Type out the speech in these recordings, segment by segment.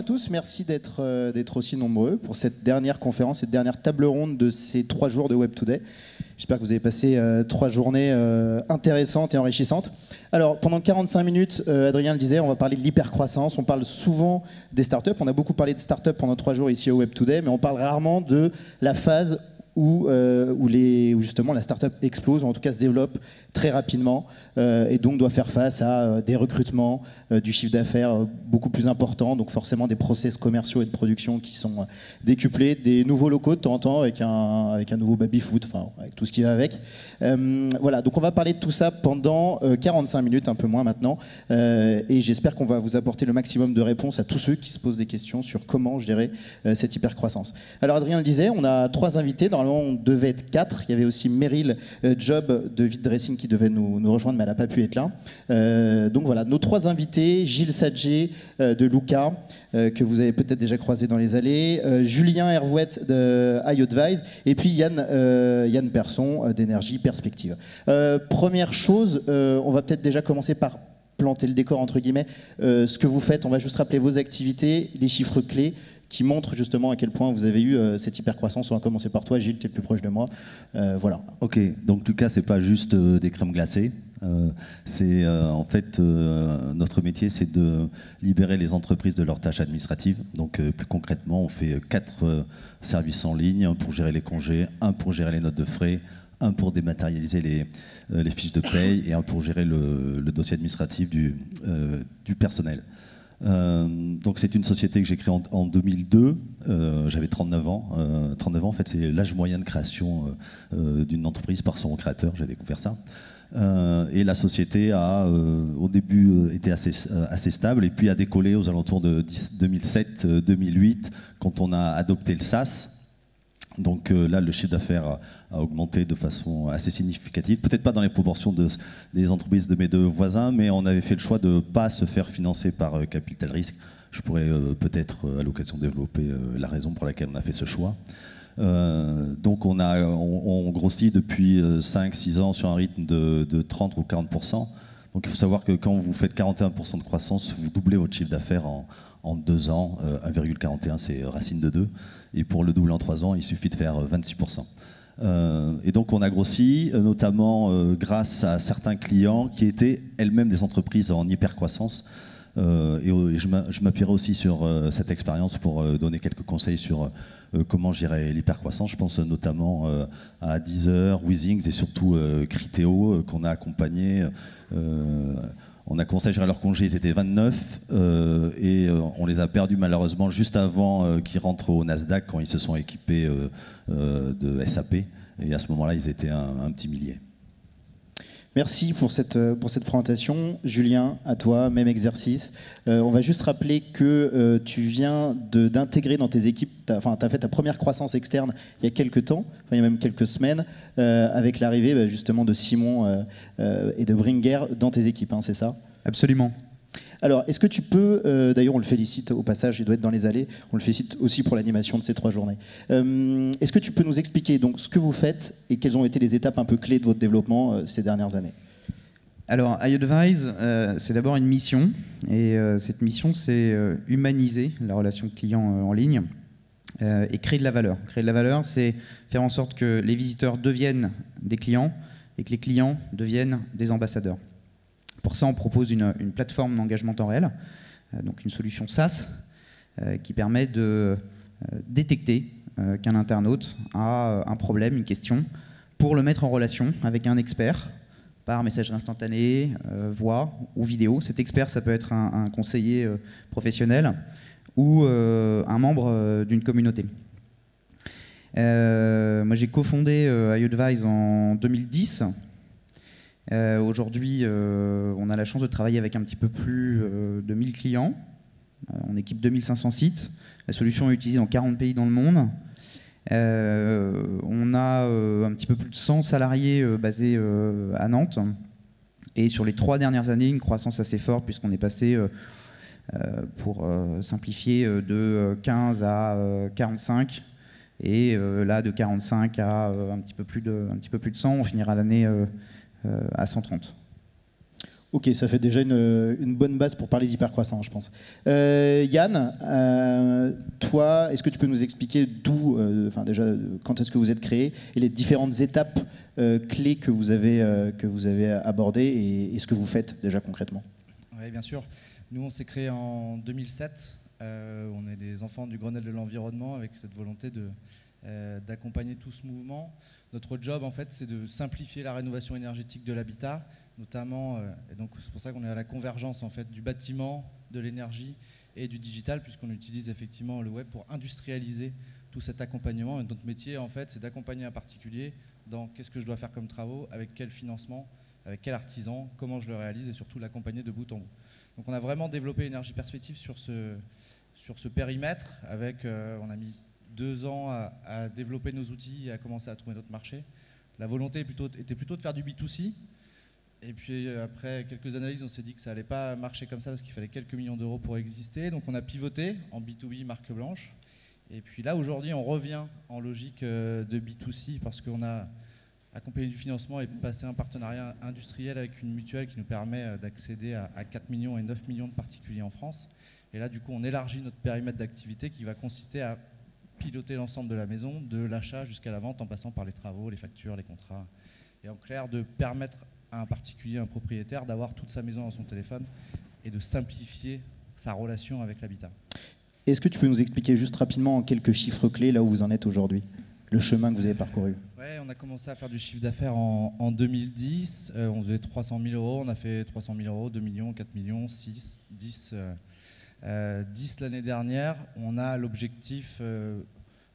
tous, merci d'être aussi nombreux pour cette dernière conférence, cette dernière table ronde de ces 3 jours de Web Today. J'espère que vous avez passé 3 journées intéressantes et enrichissantes. Alors, pendant 45 minutes, Adrien le disait, on va parler de l'hypercroissance. On parle souvent des startups. On a beaucoup parlé de startups pendant 3 jours ici au Web Today, mais on parle rarement de la phase où justement la startup explose, ou en tout cas se développe très rapidement, et donc doit faire face à des recrutements, du chiffre d'affaires beaucoup plus important, donc forcément des process commerciaux et de production qui sont décuplés, des nouveaux locaux de temps en temps avec un nouveau baby-foot, enfin avec tout ce qui va avec. Voilà, donc on va parler de tout ça pendant 45 minutes, un peu moins maintenant, et j'espère qu'on va vous apporter le maximum de réponses à tous ceux qui se posent des questions sur comment gérer cette hypercroissance. Alors Adrien le disait, on a 3 invités. Normalement, on devait être 4. Il y avait aussi Meryl Job de Vite Dressing qui devait nous rejoindre, mais elle n'a pas pu être là. Donc voilà, nos 3 invités, Gilles Sadger de Luca, que vous avez peut-être déjà croisé dans les allées, Julien Hervouette de iAdvise, et puis Yann Persson d'Énergie Perspective. Première chose, on va peut-être déjà commencer par planter le décor, entre guillemets. Ce que vous faites, on va juste rappeler vos activités, les chiffres clés, qui montre justement à quel point vous avez eu cette hypercroissance. On va commencer par toi, Gilles, tu es le plus proche de moi. Voilà. Ok, donc Lucas, c'est pas juste des crèmes glacées. C'est en fait notre métier, c'est de libérer les entreprises de leurs tâches administratives. Donc plus concrètement, on fait 4 services en ligne, un pour gérer les congés, un pour gérer les notes de frais, un pour dématérialiser les fiches de paye et un pour gérer le dossier administratif du personnel. Donc c'est une société que j'ai créée en 2002, j'avais 39 ans. 39 ans, en fait, c'est l'âge moyen de création d'une entreprise par son créateur, j'ai découvert ça. Et la société a, au début, été assez stable et puis a décollé aux alentours de 2007-2008, quand on a adopté le SaaS. Donc là, le chiffre d'affaires a augmenté de façon assez significative. Peut-être pas dans les proportions des entreprises de mes 2 voisins, mais on avait fait le choix de ne pas se faire financer par Capital Risk. Je pourrais peut-être à l'occasion développer la raison pour laquelle on a fait ce choix. Donc on grossit depuis 5-6 ans sur un rythme de 30 ou 40%. Donc il faut savoir que quand vous faites 41% de croissance, vous doublez votre chiffre d'affaires en 2 ans. 1,41 c'est racine de 2. Et pour le doubler en 3 ans, il suffit de faire 26%. Et donc on a grossi, notamment grâce à certains clients qui étaient elles-mêmes des entreprises en hypercroissance. Et je m'appuierai aussi sur cette expérience pour donner quelques conseils sur comment gérer l'hypercroissance. Je pense notamment à Deezer, Weezings et surtout Criteo qu'on a accompagné. On a commencé à gérer leurs congés, ils étaient 29 et on les a perdus malheureusement juste avant qu'ils rentrent au Nasdaq quand ils se sont équipés de SAP. Et à ce moment-là, ils étaient un petit millier. Merci pour cette présentation. Julien, à toi, même exercice. On va juste rappeler que tu viens d'intégrer dans tes équipes, tu as fait ta première croissance externe il y a quelques temps, il y a même quelques semaines, avec l'arrivée justement de Simon et de Bringer dans tes équipes, hein, c'est ça? Absolument. Alors, est-ce que tu peux, d'ailleurs on le félicite au passage, il doit être dans les allées, on le félicite aussi pour l'animation de ces 3 journées. Est-ce que tu peux nous expliquer donc ce que vous faites et quelles ont été les étapes un peu clés de votre développement ces dernières années? Alors, iAdvise, c'est d'abord une mission, et cette mission, c'est humaniser la relation client en ligne et créer de la valeur. Créer de la valeur, c'est faire en sorte que les visiteurs deviennent des clients et que les clients deviennent des ambassadeurs. Pour ça, on propose une plateforme d'engagement temps réel, donc une solution SaaS, qui permet de détecter qu'un internaute a un problème, une question, pour le mettre en relation avec un expert, par messagerie instantanée, voix ou vidéo. Cet expert, ça peut être un conseiller professionnel ou un membre d'une communauté. Moi, j'ai cofondé iAdvise en 2010. Aujourd'hui, on a la chance de travailler avec un petit peu plus de 1000 clients. On équipe 2500 sites. La solution est utilisée dans 40 pays dans le monde. On a un petit peu plus de 100 salariés basés à Nantes. Et sur les 3 dernières années, une croissance assez forte, puisqu'on est passé, pour simplifier, de 15 à 45. Et là, de 45 à un petit peu plus de 100, on finira l'année à 130. Ok, ça fait déjà une bonne base pour parler d'hypercroissance, je pense. Yann, toi, est-ce que tu peux nous expliquer déjà, quand est-ce que vous êtes créé et les différentes étapes clés que vous avez abordées et ce que vous faites déjà concrètement? Oui, bien sûr. Nous, on s'est créé en 2007. On est des enfants du Grenelle de l'environnement avec cette volonté d'accompagner tout ce mouvement. Notre job, en fait, c'est de simplifier la rénovation énergétique de l'habitat, notamment, et donc c'est pour ça qu'on est à la convergence en fait, du bâtiment, de l'énergie et du digital, puisqu'on utilise effectivement le web pour industrialiser tout cet accompagnement. Et notre métier, en fait, c'est d'accompagner un particulier dans qu'est-ce que je dois faire comme travaux, avec quel financement, avec quel artisan, comment je le réalise et surtout l'accompagner de bout en bout. Donc on a vraiment développé Énergie Perspective sur ce périmètre. On a mis 2 ans à développer nos outils et à commencer à trouver notre marché. La volonté était plutôt de faire du B2C. Et puis après quelques analyses, on s'est dit que ça n'allait pas marcher comme ça parce qu'il fallait quelques millions d'euros pour exister. Donc on a pivoté en B2B, marque blanche. Et puis là, aujourd'hui, on revient en logique de B2C parce qu'on a accompagné du financement et passé un partenariat industriel avec une mutuelle qui nous permet d'accéder à 4 millions et 9 millions de particuliers en France. Et là, du coup, on élargit notre périmètre d'activité qui va consister à piloter l'ensemble de la maison, de l'achat jusqu'à la vente, en passant par les travaux, les factures, les contrats. Et en clair, de permettre à un particulier, un propriétaire, d'avoir toute sa maison dans son téléphone et de simplifier sa relation avec l'habitat. Est-ce que tu peux nous expliquer juste rapidement en quelques chiffres clés là où vous en êtes aujourd'hui, le chemin que vous avez parcouru? Ouais, on a commencé à faire du chiffre d'affaires en 2010. On faisait 300 000 euros, on a fait 300 000 euros, 2 millions, 4 millions, 6, 10 l'année dernière. On a l'objectif,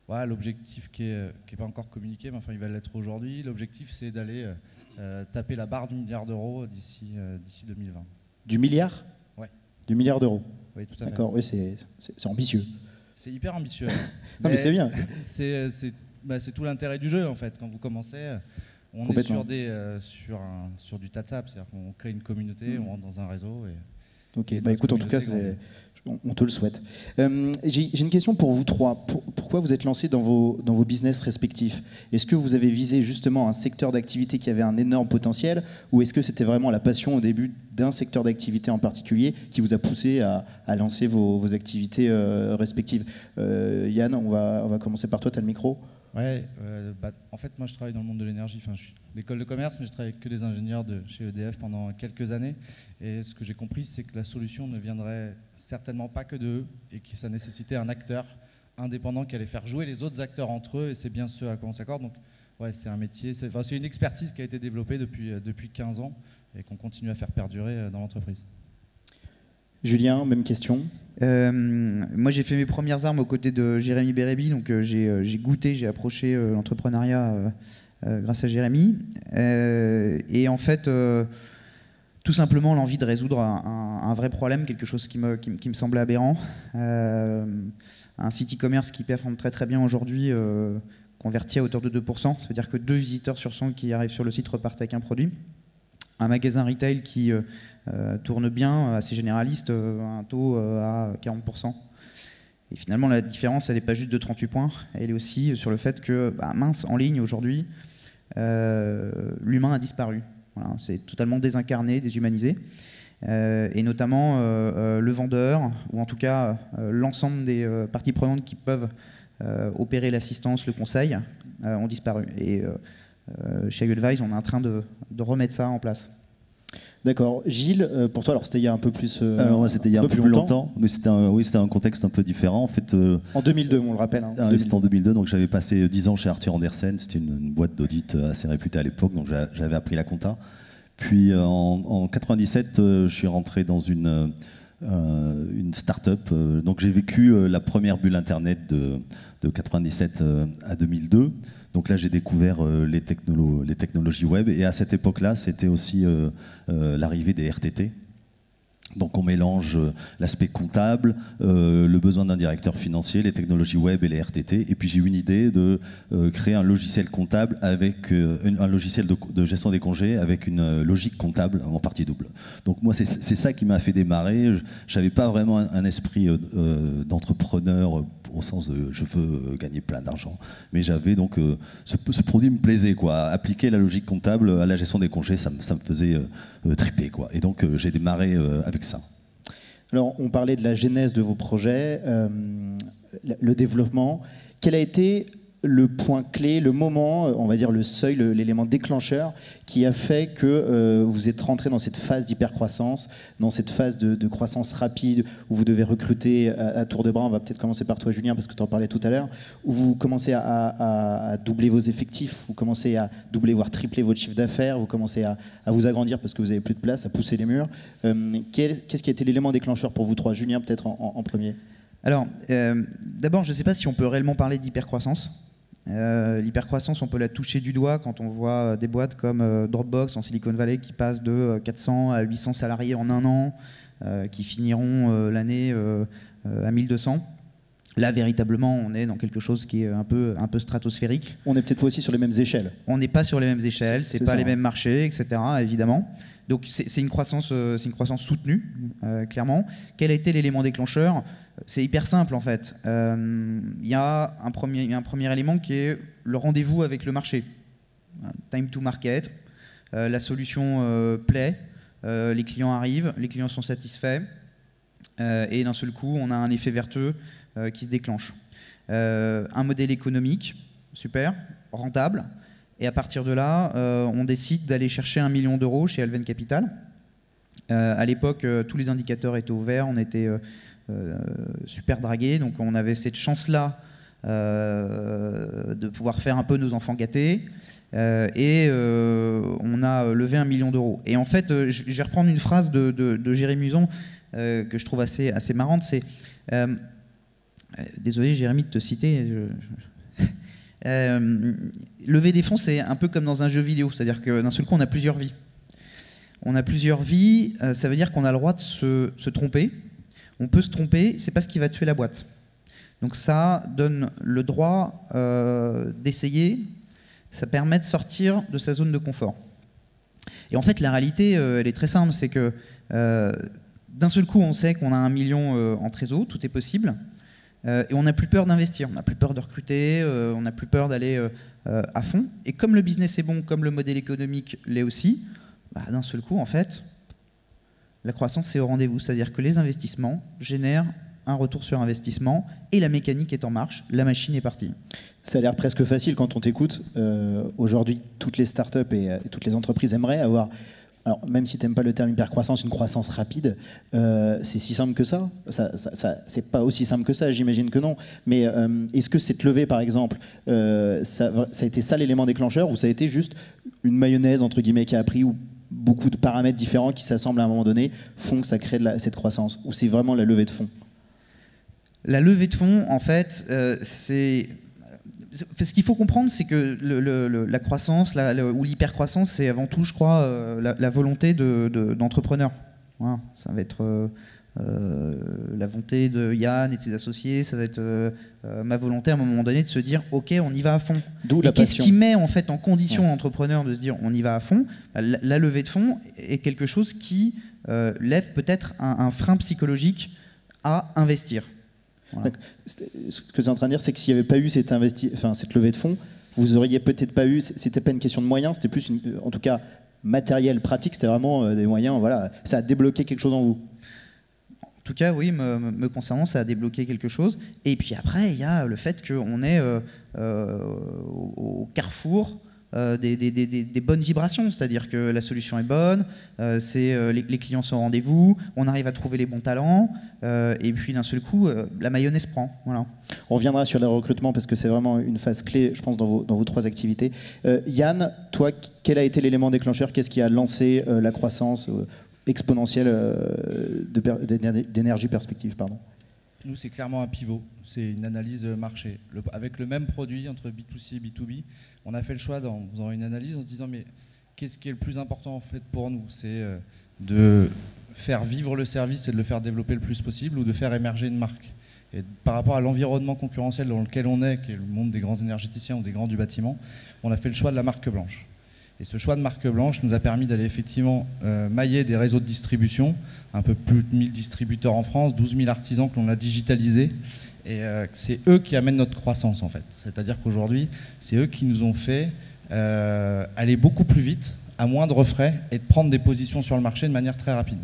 l'objectif qui est pas encore communiqué, mais enfin il va l'être aujourd'hui. L'objectif, c'est d'aller taper la barre du milliard d'euros d'ici 2020. Du milliard? Ouais. Du milliard d'euros? Oui, tout à fait. D'accord, oui, c'est ambitieux. C'est hyper ambitieux. Non, mais c'est bien. C'est tout l'intérêt du jeu, en fait. Quand vous commencez, on est sur du tap-tap, c'est-à-dire qu'on crée une communauté, on rentre dans un réseau. Ok, écoute, en tout cas, on te le souhaite. J'ai une question pour vous trois. Pourquoi vous êtes lancés dans vos business respectifs? Est-ce que vous avez visé justement un secteur d'activité qui avait un énorme potentiel, ou est-ce que c'était vraiment la passion au début d'un secteur d'activité en particulier qui vous a poussé à lancer vos activités respectives? Yann, on va commencer par toi, tu as le micro. Ouais, en fait, moi je travaille dans le monde de l'énergie. Enfin, je suis l'école de commerce, mais je travaille avec que des ingénieurs chez EDF pendant quelques années. Et ce que j'ai compris, c'est que la solution ne viendrait certainement pas que d'eux et que ça nécessitait un acteur indépendant qui allait faire jouer les autres acteurs entre eux. Et c'est bien ce à quoi on s'accorde. Donc, ouais, c'est un métier, c'est une expertise qui a été développée depuis 15 ans et qu'on continue à faire perdurer dans l'entreprise. Julien, même question. Moi, j'ai fait mes premières armes aux côtés de Jérémy Bérébi, donc j'ai approché l'entrepreneuriat grâce à Jérémy. Et en fait, tout simplement l'envie de résoudre un vrai problème, quelque chose qui me semblait aberrant. Un site e-commerce qui performe très très bien aujourd'hui, converti à hauteur de 2%, ça veut dire que 2 visiteurs sur 100 qui arrivent sur le site repartent avec un produit. Un magasin retail qui tourne bien, assez généraliste, un taux à 40%. Et finalement, la différence, elle n'est pas juste de 38 points, elle est aussi sur le fait que, en ligne, aujourd'hui, l'humain a disparu. Voilà, c'est totalement désincarné, déshumanisé. Et notamment, le vendeur, ou en tout cas l'ensemble des parties prenantes qui peuvent opérer l'assistance, le conseil, ont disparu. Et chez iAdvise, on est en train de remettre ça en place. D'accord. Gilles, pour toi, alors c'était il y a un peu plus alors moi, c'était il y a un peu plus longtemps, mais c'était un contexte un peu différent. En fait, en 2002, on le rappelle. C'était en 2002, donc j'avais passé 10 ans chez Arthur Andersen. C'était une boîte d'audit assez réputée à l'époque, donc j'avais appris la compta. Puis en 97, je suis rentré dans une start-up. Donc j'ai vécu la première bulle Internet de 97 à 2002. Donc là, j'ai découvert les technologies web. Et à cette époque-là, c'était aussi l'arrivée des RTT. Donc on mélange l'aspect comptable, le besoin d'un directeur financier, les technologies web et les RTT. Et puis j'ai eu une idée de créer un logiciel comptable avec un logiciel de gestion des congés avec une logique comptable en partie double. Donc moi, c'est ça qui m'a fait démarrer. Je n'avais pas vraiment un esprit d'entrepreneur au sens de je veux gagner plein d'argent. Mais j'avais donc ce produit me plaisait, quoi. Appliquer la logique comptable à la gestion des congés, ça me faisait triper, quoi. Et donc j'ai démarré avec ça. Alors, on parlait de la genèse de vos projets, le développement. Quel a été le point clé, le moment, on va dire le seuil, l'élément déclencheur qui a fait que vous êtes rentré dans cette phase d'hypercroissance, dans cette phase de croissance rapide où vous devez recruter à tour de bras? On va peut-être commencer par toi, Julien, parce que tu en parlais tout à l'heure, où vous commencez à doubler vos effectifs, vous commencez à doubler, voire tripler votre chiffre d'affaires, vous commencez à vous agrandir parce que vous n'avez plus de place, à pousser les murs. Qu'est-ce qui a été l'élément déclencheur pour vous trois? Julien, peut-être en premier. Alors, d'abord, je ne sais pas si on peut réellement parler d'hypercroissance. L'hypercroissance, on peut la toucher du doigt quand on voit des boîtes comme Dropbox en Silicon Valley qui passent de 400 à 800 salariés en un an, qui finiront l'année à 1200. Là, véritablement, on est dans quelque chose qui est un peu stratosphérique. On n'est peut-être pas aussi sur les mêmes échelles. On n'est pas sur les mêmes échelles, c'est pas les mêmes marchés, etc., évidemment. Donc c'est une croissance soutenue, clairement. Quel a été l'élément déclencheur? C'est hyper simple en fait. Il y a un premier élément qui est le rendez-vous avec le marché. Time to market, la solution plaît, les clients arrivent, les clients sont satisfaits, et d'un seul coup on a un effet vertueux qui se déclenche. Un modèle économique, super, rentable, et à partir de là, on décide d'aller chercher 1 million d'euros chez Alven Capital. À l'époque, tous les indicateurs étaient au vert, on était super dragués, donc on avait cette chance-là de pouvoir faire un peu nos enfants gâtés, et on a levé 1 million d'euros. Et en fait, je vais reprendre une phrase de Jérémy Muson que je trouve assez marrante, c'est... désolé Jérémy de te citer... lever des fonds, c'est un peu comme dans un jeu vidéo, c'est-à-dire que d'un seul coup, on a plusieurs vies. On a plusieurs vies, ça veut dire qu'on a le droit de se tromper. On peut se tromper, c'est pas ce qui va tuer la boîte. Donc ça donne le droit d'essayer, ça permet de sortir de sa zone de confort. Et en fait, la réalité, elle est très simple, c'est que d'un seul coup, on sait qu'on a 1 million en trésor, tout est possible. Et on n'a plus peur d'investir, on n'a plus peur de recruter, on n'a plus peur d'aller à fond. Et comme le business est bon, comme le modèle économique l'est aussi, bah, d'un seul coup, en fait, la croissance est au rendez-vous. C'est-à-dire que les investissements génèrent un retour sur investissement et la mécanique est en marche, la machine est partie. Ça a l'air presque facile quand on t'écoute. Aujourd'hui, toutes les startups et toutes les entreprises aimeraient avoir... Alors, même si tu n'aimes pas le terme hypercroissance, une croissance rapide, c'est si simple que ça, c'est pas aussi simple que ça, j'imagine que non. Mais est-ce que cette levée, par exemple, ça a été ça l'élément déclencheur, ou ça a été juste une mayonnaise, entre guillemets, qui a pris, ou beaucoup de paramètres différents qui s'assemblent à un moment donné font que ça crée cette croissance? Ou c'est vraiment la levée de fonds? La levée de fonds, en fait, c'est... Ce qu'il faut comprendre, c'est que la croissance ou l'hypercroissance, c'est avant tout, je crois, la volonté d'entrepreneurs. Voilà, ça va être la volonté de Yann et de ses associés, ça va être ma volonté à un moment donné de se dire « Ok, on y va à fond ». D'où la passion. Qu'est-ce qui met en fait en condition l'entrepreneur de se dire « On y va à fond ». La levée de fonds est quelque chose qui lève peut-être un frein psychologique à investir. Voilà. Ce que tu es en train de dire, c'est que s'il n'y avait pas eu cette levée de fonds, vous auriez peut-être pas eu, c'était pas une question de moyens, c'était plus, en tout cas, matériel, pratique, c'était vraiment des moyens, voilà, ça a débloqué quelque chose en vous. En tout cas, oui, me concernant, ça a débloqué quelque chose. Et puis après, il y a le fait qu'on est au carrefour des bonnes vibrations, c'est-à-dire que la solution est bonne, les clients sont au rendez-vous, on arrive à trouver les bons talents, et puis d'un seul coup, la mayonnaise prend. Voilà. On reviendra sur le recrutement parce que c'est vraiment une phase clé, je pense, dans vos trois activités. Yann, toi, quel a été l'élément déclencheur? Qu'est-ce qui a lancé la croissance exponentielle d'Énergie Perspective, pardon? Nous, c'est clairement un pivot, c'est une analyse marché. Avec le même produit entre B2C et B2B, on a fait le choix, en faisant une analyse, en se disant mais qu'est-ce qui est le plus important en fait pour nous? C'est de faire vivre le service et de le faire développer le plus possible, ou de faire émerger une marque. Et par rapport à l'environnement concurrentiel dans lequel on est, qui est le monde des grands énergéticiens ou des grands du bâtiment, on a fait le choix de la marque blanche. Et ce choix de marque blanche nous a permis d'aller effectivement mailler des réseaux de distribution, un peu plus de 1000 distributeurs en France, 12 000 artisans que l'on a digitalisés, et c'est eux qui amènent notre croissance en fait. C'est-à-dire qu'aujourd'hui, c'est eux qui nous ont fait aller beaucoup plus vite, à moindre frais, et de prendre des positions sur le marché de manière très rapide.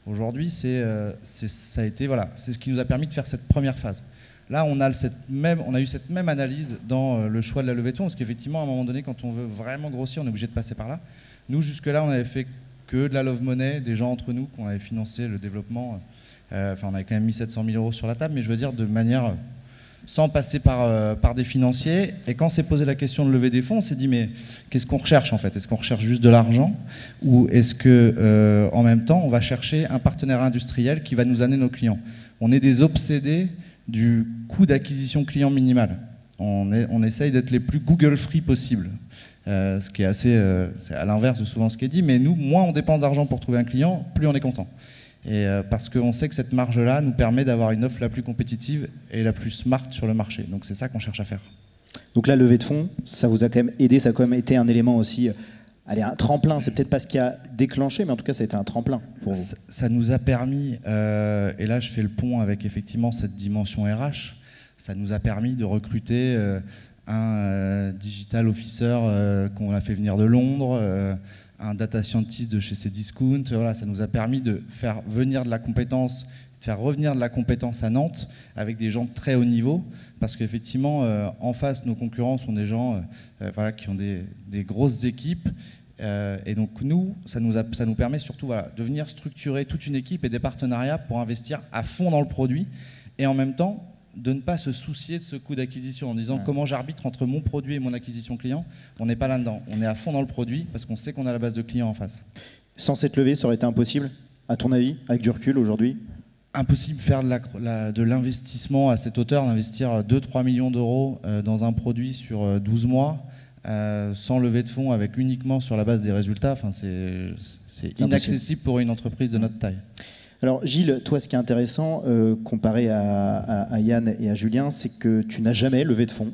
Aujourd'hui, c'est ce qui nous a permis de faire cette première phase. Là, on a eu cette même analyse dans le choix de la levée de fonds, parce qu'effectivement, à un moment donné, quand on veut vraiment grossir, on est obligé de passer par là. Nous, jusque-là, on avait fait que de la love money, des gens entre nous, qu'on avait financé le développement. On avait quand même mis 700 000 € sur la table, mais je veux dire de manière sans passer par des financiers. Et quand s'est posé la question de lever des fonds, on s'est dit mais qu'est-ce qu'on recherche en fait? Est-ce qu'on recherche juste de l'argent ou est-ce que en même temps on va chercher un partenaire industriel qui va nous amener nos clients? On est des obsédés du coût d'acquisition client minimal. On essaye d'être les plus Google free possible. Ce qui est assez c'est à l'inverse de souvent ce qui est dit, mais nous, moins on dépense d'argent pour trouver un client, plus on est content. Et parce qu'on sait que cette marge-là nous permet d'avoir une offre la plus compétitive et la plus smart sur le marché. Donc c'est ça qu'on cherche à faire. Donc la levée de fonds, ça vous a quand même aidé, ça a quand même été un élément aussi, un tremplin. C'est peut-être pas ce qui a déclenché, mais en tout cas ça a été un tremplin pour vous. Ça nous a permis, et là je fais le pont avec effectivement cette dimension RH, ça nous a permis de recruter un digital officer qu'on a fait venir de Londres, un data scientist de chez Cdiscount. Voilà, ça nous a permis de faire venir de la compétence, de faire revenir de la compétence à Nantes avec des gens de très haut niveau, parce qu'effectivement, en face, nos concurrents sont des gens qui ont des grosses équipes. Et donc nous, ça nous permet surtout de venir structurer toute une équipe et des partenariats pour investir à fond dans le produit et en même temps de ne pas se soucier de ce coût d'acquisition en disant comment j'arbitre entre mon produit et mon acquisition client. On n'est pas là-dedans. On est à fond dans le produit parce qu'on sait qu'on a la base de clients en face. Sans cette levée, ça aurait été impossible, à ton avis, avec du recul aujourd'hui? Impossible de faire de l'investissement à cette hauteur, d'investir 2-3 millions d'euros dans un produit sur 12 mois sans levée de fonds, avec uniquement sur la base des résultats. Enfin, c'est inaccessible pour une entreprise de notre taille. Alors Gilles, toi ce qui est intéressant comparé à Yann et à Julien, c'est que tu n'as jamais levé de fonds.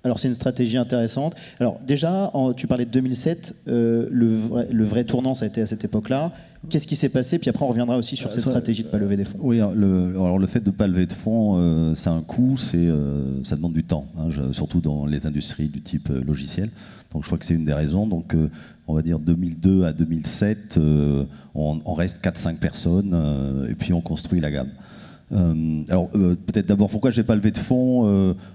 Alors c'est une stratégie intéressante. Alors déjà, tu parlais de 2007, le vrai tournant ça a été à cette époque-là. Qu'est-ce qui s'est passé? Puis après on reviendra aussi sur cette stratégie de ne pas lever des fonds. Oui, alors le fait de ne pas lever de fonds, c'est un coût, ça demande du temps, hein, surtout dans les industries du type logiciel. Donc je crois que c'est une des raisons. Donc on va dire 2002 à 2007, on reste 4-5 personnes et puis on construit la gamme. Alors peut-être d'abord pourquoi j'ai pas levé de fonds,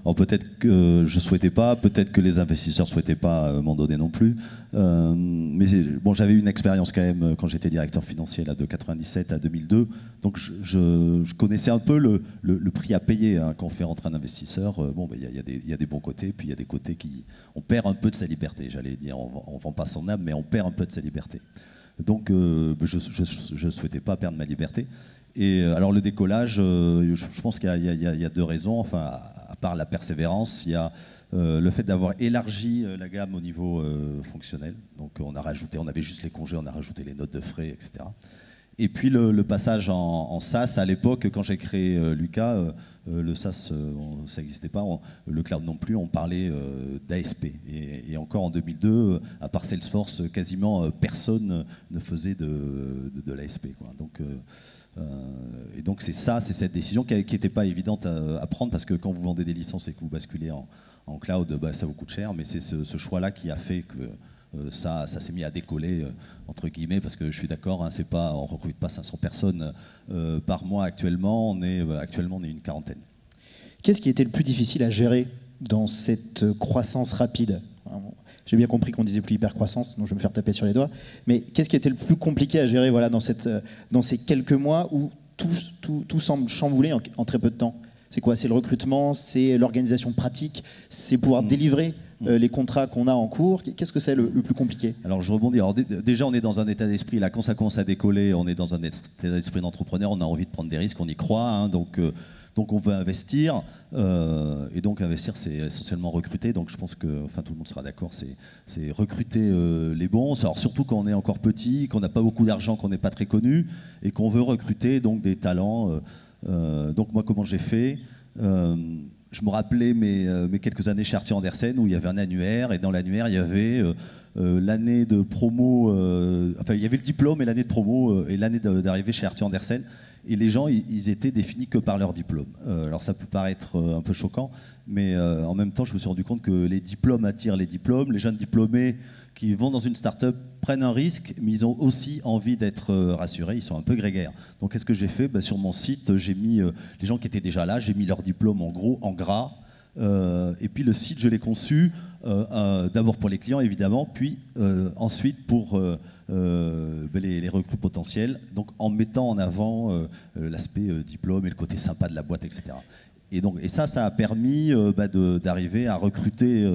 alors peut-être que je souhaitais pas, peut-être que les investisseurs souhaitaient pas m'en donner non plus, mais bon, j'avais eu une expérience quand même quand j'étais directeur financier là, de 97 à 2002, donc je connaissais un peu le prix à payer hein, quand on fait rentrer un investisseur. Bon, il y a des bons côtés, puis il y a des côtés on perd un peu de sa liberté, j'allais dire, on vend pas son âme, mais on perd un peu de sa liberté. Donc je souhaitais pas perdre ma liberté. Et alors le décollage, je pense qu'il y a deux raisons. Enfin, à part la persévérance, il y a le fait d'avoir élargi la gamme au niveau fonctionnel. Donc on avait juste les congés, on a rajouté les notes de frais, etc. Et puis le passage en SaaS, à l'époque, quand j'ai créé Lucas, le SaaS, ça n'existait pas, le cloud non plus, on parlait d'ASP. Et encore en 2002, à part Salesforce, quasiment personne ne faisait de l'ASP. Et donc c'est cette décision qui n'était pas évidente à prendre, parce que quand vous vendez des licences et que vous basculez en cloud, ça vous coûte cher, mais c'est ce choix-là qui a fait que ça s'est mis à décoller, entre guillemets, parce que je suis d'accord, hein, on ne recrute pas 500 personnes par mois actuellement, on est une quarantaine. Qu'est-ce qui était le plus difficile à gérer dans cette croissance rapide? J'ai bien compris qu'on disait plus hyper-croissance, donc je vais me faire taper sur les doigts. Mais qu'est-ce qui était le plus compliqué à gérer dans ces quelques mois où tout semble chamboulé en très peu de temps? C'est quoi? C'est le recrutement, c'est l'organisation pratique, c'est pouvoir délivrer les contrats qu'on a en cours. Qu'est-ce que c'est le plus compliqué? Alors je rebondis. Alors, déjà, on est dans un état d'esprit, là, quand ça commence à décoller, on est dans un état d'esprit d'entrepreneur, on a envie de prendre des risques, on y croit, hein, donc on veut investir, et donc investir, c'est essentiellement recruter. Donc je pense que tout le monde sera d'accord, c'est recruter les bons. Alors surtout quand on est encore petit, qu'on n'a pas beaucoup d'argent, qu'on n'est pas très connu, et qu'on veut recruter donc des talents. Donc moi, comment j'ai fait? Je me rappelais mes quelques années chez Arthur Andersen, où il y avait un annuaire, et dans l'annuaire il y avait l'année de promo, il y avait le diplôme et l'année de promo et l'année d'arrivée chez Arthur Andersen. et les gens, ils étaient définis que par leur diplôme. Alors ça peut paraître un peu choquant, mais en même temps, je me suis rendu compte que les diplômes attirent les diplômes. Les jeunes diplômés qui vont dans une start-up prennent un risque, mais ils ont aussi envie d'être rassurés, ils sont un peu grégaires. Donc qu'est-ce que j'ai fait? Sur mon site, j'ai mis les gens qui étaient déjà là, j'ai mis leur diplôme en gros, en gras, et puis le site, je l'ai conçu d'abord pour les clients évidemment, puis ensuite pour les recrues potentielles, donc en mettant en avant l'aspect diplôme et le côté sympa de la boîte, etc. Et ça a permis d'arriver à recruter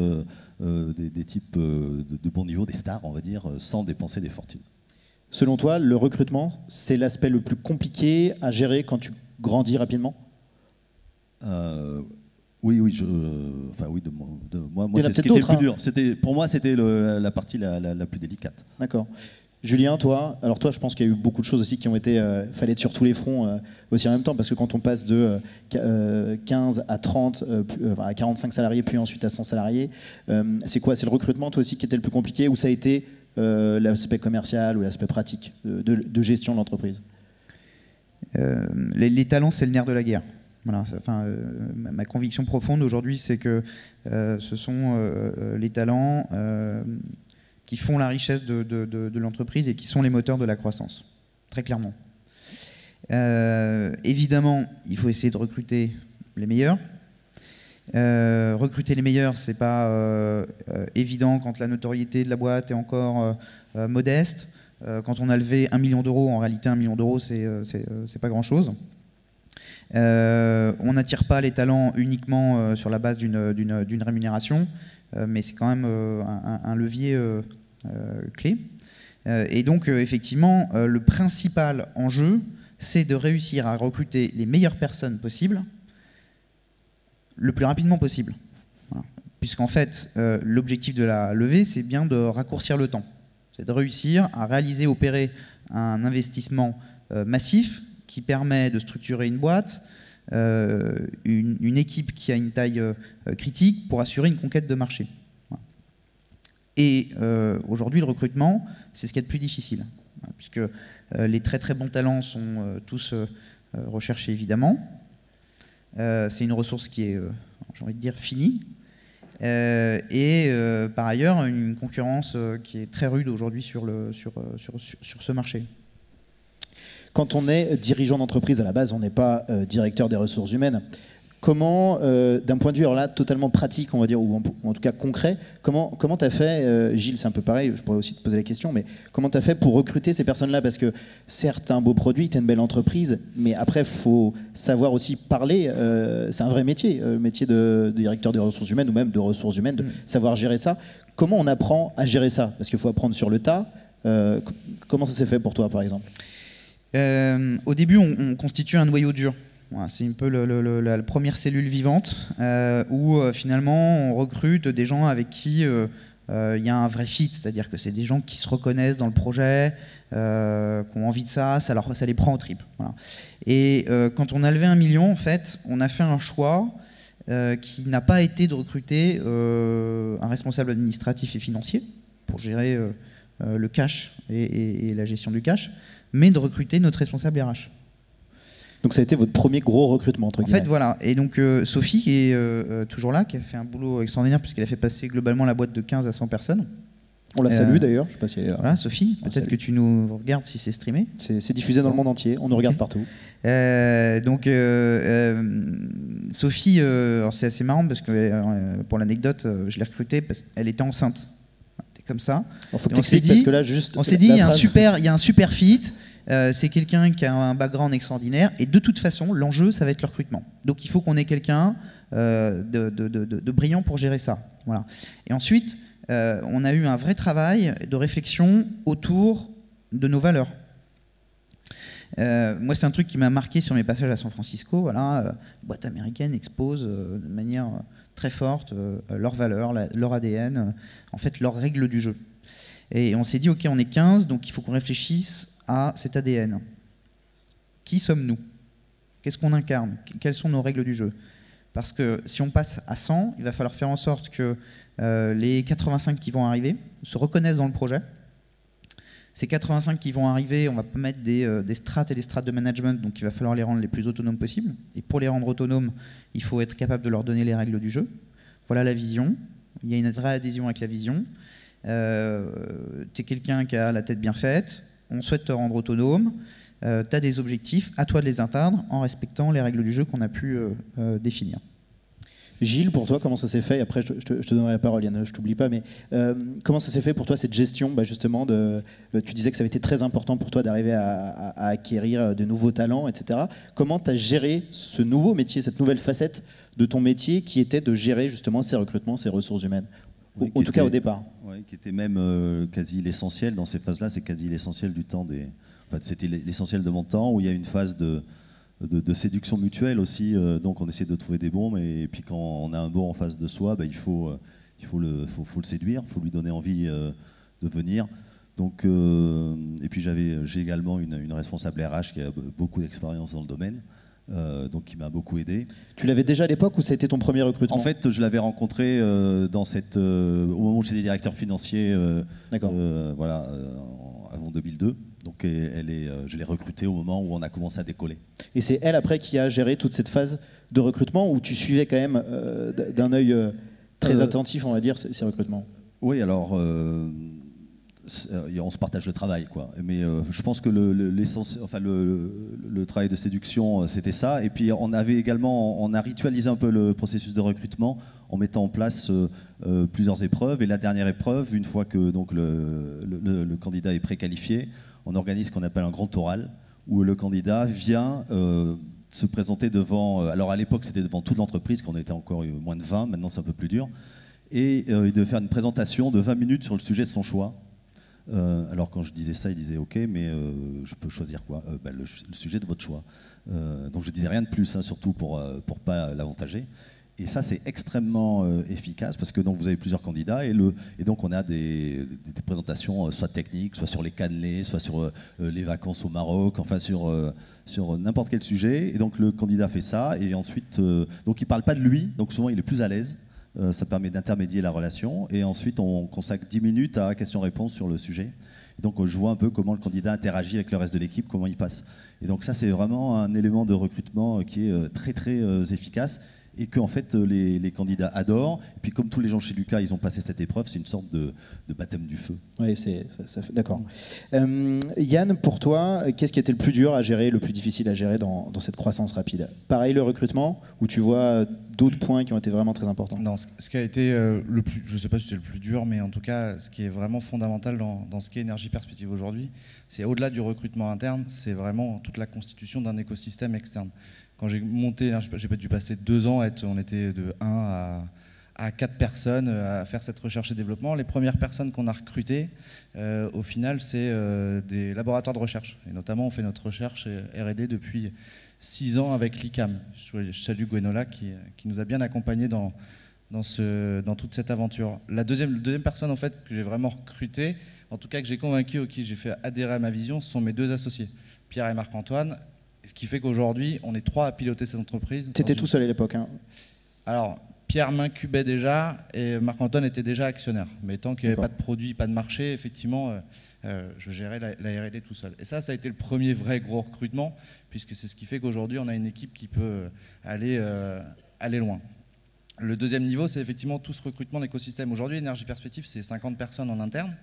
des types de bon niveau, des stars, on va dire, sans dépenser des fortunes. Selon toi, le recrutement, c'est l'aspect le plus compliqué à gérer quand tu grandis rapidement? Oui, oui, moi c'est ce qui était le plus dur. Pour moi, c'était la partie la plus délicate. D'accord. Julien, toi, je pense qu'il y a eu beaucoup de choses aussi qui ont été, fallait être sur tous les fronts aussi en même temps, parce que quand on passe de 15 à 30, à 45 salariés, puis ensuite à 100 salariés, c'est quoi? C'est le recrutement, toi aussi, qui était le plus compliqué, ou ça a été l'aspect commercial ou l'aspect pratique de gestion de l'entreprise? Les talents, c'est le nerf de la guerre. Voilà, ma conviction profonde aujourd'hui, c'est que ce sont les talents qui font la richesse de l'entreprise et qui sont les moteurs de la croissance, très clairement. Évidemment, il faut essayer de recruter les meilleurs. Recruter les meilleurs, c'est pas évident quand la notoriété de la boîte est encore modeste. Quand on a levé 1 million d'euros, en réalité 1 million d'euros, c'est pas grand-chose. On n'attire pas les talents uniquement sur la base d'une rémunération, mais c'est quand même un levier clé. Et donc, effectivement, le principal enjeu, c'est de réussir à recruter les meilleures personnes possibles le plus rapidement possible. Voilà. Puisqu'en fait, l'objectif de la levée, c'est bien de raccourcir le temps. C'est de réussir à opérer un investissement massif qui permet de structurer une boîte, une équipe qui a une taille critique pour assurer une conquête de marché. Voilà. Et aujourd'hui, le recrutement, c'est ce qui est le plus difficile, puisque les très très bons talents sont tous recherchés évidemment. C'est une ressource qui est, j'ai envie de dire, finie. Par ailleurs, une concurrence qui est très rude aujourd'hui sur ce marché. Quand on est dirigeant d'entreprise à la base, on n'est pas directeur des ressources humaines. Comment, d'un point de vue alors là, totalement pratique, on va dire, ou en tout cas concret, comment tu as fait, Gilles, c'est un peu pareil, je pourrais aussi te poser la question, mais comment tu as fait pour recruter ces personnes-là? Parce que certes, un beau produit, tu as une belle entreprise, mais après, il faut savoir aussi parler. C'est un vrai métier, le métier de directeur des ressources humaines ou même de ressources humaines, de savoir gérer ça. Comment on apprend à gérer ça? Parce qu'il faut apprendre sur le tas. Comment ça s'est fait pour toi, par exemple? Au début, on constitue un noyau dur. Voilà, c'est un peu la première cellule vivante où finalement on recrute des gens avec qui il y a un vrai fit, c'est-à-dire que c'est des gens qui se reconnaissent dans le projet, qui ont envie de ça les prend aux tripes. Voilà. Et quand on a levé 1 million, en fait, on a fait un choix qui n'a pas été de recruter un responsable administratif et financier pour gérer le cash et la gestion du cash, mais de recruter notre responsable RH. Donc ça a été votre premier gros recrutement, entre guillemets. En fait, voilà. Et donc Sophie, qui est toujours là, qui a fait un boulot extraordinaire puisqu'elle a fait passer globalement la boîte de 15 à 100 personnes. On la salue d'ailleurs, je sais pas si elle est là. Voilà, Sophie, peut-être que tu nous regardes si c'est streamé. C'est diffusé dans le monde entier, on nous regarde partout. Sophie, c'est assez marrant parce que pour l'anecdote, je l'ai recrutée parce qu'elle était enceinte. Comme ça. Il faut que tu expliques parce que là, juste. On s'est dit, il y a un super fit. C'est quelqu'un qui a un background extraordinaire et de toute façon l'enjeu ça va être le recrutement, donc il faut qu'on ait quelqu'un de brillant pour gérer ça, voilà. Et ensuite on a eu un vrai travail de réflexion autour de nos valeurs. Moi c'est un truc qui m'a marqué sur mes passages à San Francisco, voilà. Boîte américaine expose de manière très forte leurs valeurs, leur ADN, en fait leurs règles du jeu, et on s'est dit ok, on est 15, donc il faut qu'on réfléchisse à cet ADN. Qui sommes-nous? Qu'est-ce qu'on incarne? Quelles sont nos règles du jeu? Parce que si on passe à 100, il va falloir faire en sorte que les 85 qui vont arriver se reconnaissent dans le projet. Ces 85 qui vont arriver, on va pas mettre des strates et des strates de management, donc il va falloir les rendre les plus autonomes possibles. Et pour les rendre autonomes, il faut être capable de leur donner les règles du jeu. Voilà la vision. Il y a une vraie adhésion avec la vision. Tu es quelqu'un qui a la tête bien faite, on souhaite te rendre autonome, tu as des objectifs, à toi de les atteindre en respectant les règles du jeu qu'on a pu définir. Gilles, pour toi, comment ça s'est fait? Après, je te donnerai la parole, Yann, je t'oublie pas, mais comment ça s'est fait pour toi, cette gestion, justement, tu disais que ça avait été très important pour toi d'arriver à acquérir de nouveaux talents, etc. Comment tu as géré ce nouveau métier, cette nouvelle facette de ton métier qui était de gérer justement ces recrutements, ces ressources humaines? Oui, en tout cas au départ. Oui, qui était même quasi l'essentiel dans ces phases-là, c'est quasi l'essentiel du temps Enfin, c'était l'essentiel de mon temps, où il y a une phase de séduction mutuelle aussi, donc on essaie de trouver des bons, et puis quand on a un bon en face de soi, il faut le séduire, il faut lui donner envie de venir. Donc, et puis j'ai également une responsable RH qui a beaucoup d'expérience dans le domaine, donc qui m'a beaucoup aidé. Tu l'avais déjà à l'époque ou ça a été ton premier recrutement? En fait, je l'avais rencontré au moment où j'étais directeur financier, avant 2002. Donc je l'ai recrutée au moment où on a commencé à décoller. Et c'est elle après qui a géré toute cette phase de recrutement où tu suivais quand même d'un œil très attentif, on va dire, ces recrutements? Oui, alors on se partage le travail, quoi. Mais je pense que le travail de séduction, c'était ça. Et puis on a ritualisé un peu le processus de recrutement en mettant en place plusieurs épreuves. Et la dernière épreuve, une fois que donc, le candidat est préqualifié, on organise ce qu'on appelle un grand oral, où le candidat vient se présenter devant... alors à l'époque, c'était devant toute l'entreprise, quand on était encore moins de 20, maintenant c'est un peu plus dur. Et il devait faire une présentation de 20 minutes sur le sujet de son choix. Alors quand je disais ça, il disait « Ok, mais je peux choisir quoi le sujet de votre choix. » Donc je disais rien de plus, hein, surtout pour pas l'avantager. Et ça, c'est extrêmement efficace parce que donc, vous avez plusieurs candidats et donc on a des présentations soit techniques, soit sur les cannelés, soit sur les vacances au Maroc, enfin sur n'importe quel sujet. Et donc le candidat fait ça et ensuite, donc il ne parle pas de lui, donc souvent il est plus à l'aise. Ça permet d'intermédier la relation. Et ensuite, on consacre 10 minutes à questions-réponses sur le sujet. Et donc je vois un peu comment le candidat interagit avec le reste de l'équipe, comment il passe. Et donc ça, c'est vraiment un élément de recrutement qui est très très efficace. Et que en fait les candidats adorent. Et puis comme tous les gens chez Lucas, ils ont passé cette épreuve, c'est une sorte de baptême du feu. Oui, d'accord. Yann, pour toi, qu'est-ce qui a été le plus dur à gérer, le plus difficile à gérer dans cette croissance rapide? Pareil, le recrutement, ou tu vois d'autres points qui ont été vraiment très importants? Non, ce qui a été le plus, je ne sais pas si c'était le plus dur, mais en tout cas, ce qui est vraiment fondamental dans ce qu'est Énergie Perspective aujourd'hui, c'est au-delà du recrutement interne, c'est vraiment toute la constitution d'un écosystème externe. Quand j'ai monté, j'ai pas dû passer 2 ans, on était de 1 à 4 personnes à faire cette recherche et développement. Les premières personnes qu'on a recrutées, au final, c'est des laboratoires de recherche. Et notamment, on fait notre recherche R&D depuis 6 ans avec l'ICAM. Je salue Gwenola qui nous a bien accompagnés dans toute cette aventure. La deuxième personne en fait, que j'ai vraiment recrutée, en tout cas que j'ai convaincu, qui j'ai fait adhérer à ma vision, ce sont mes 2 associés, Pierre et Marc-Antoine. Ce qui fait qu'aujourd'hui, on est 3 à piloter cette entreprise. Tu étais tout seul à l'époque, hein? Alors, Pierre m'incubait déjà et Marc-Antoine était déjà actionnaire. Mais tant qu'il n'y avait pas de produit, pas de marché, effectivement, je gérais la R&D tout seul. Et ça a été le premier vrai gros recrutement, puisque c'est ce qui fait qu'aujourd'hui, on a une équipe qui peut aller loin. Le deuxième niveau, c'est effectivement tout ce recrutement d'écosystème. Aujourd'hui, Énergie Perspective, c'est 50 personnes en interne,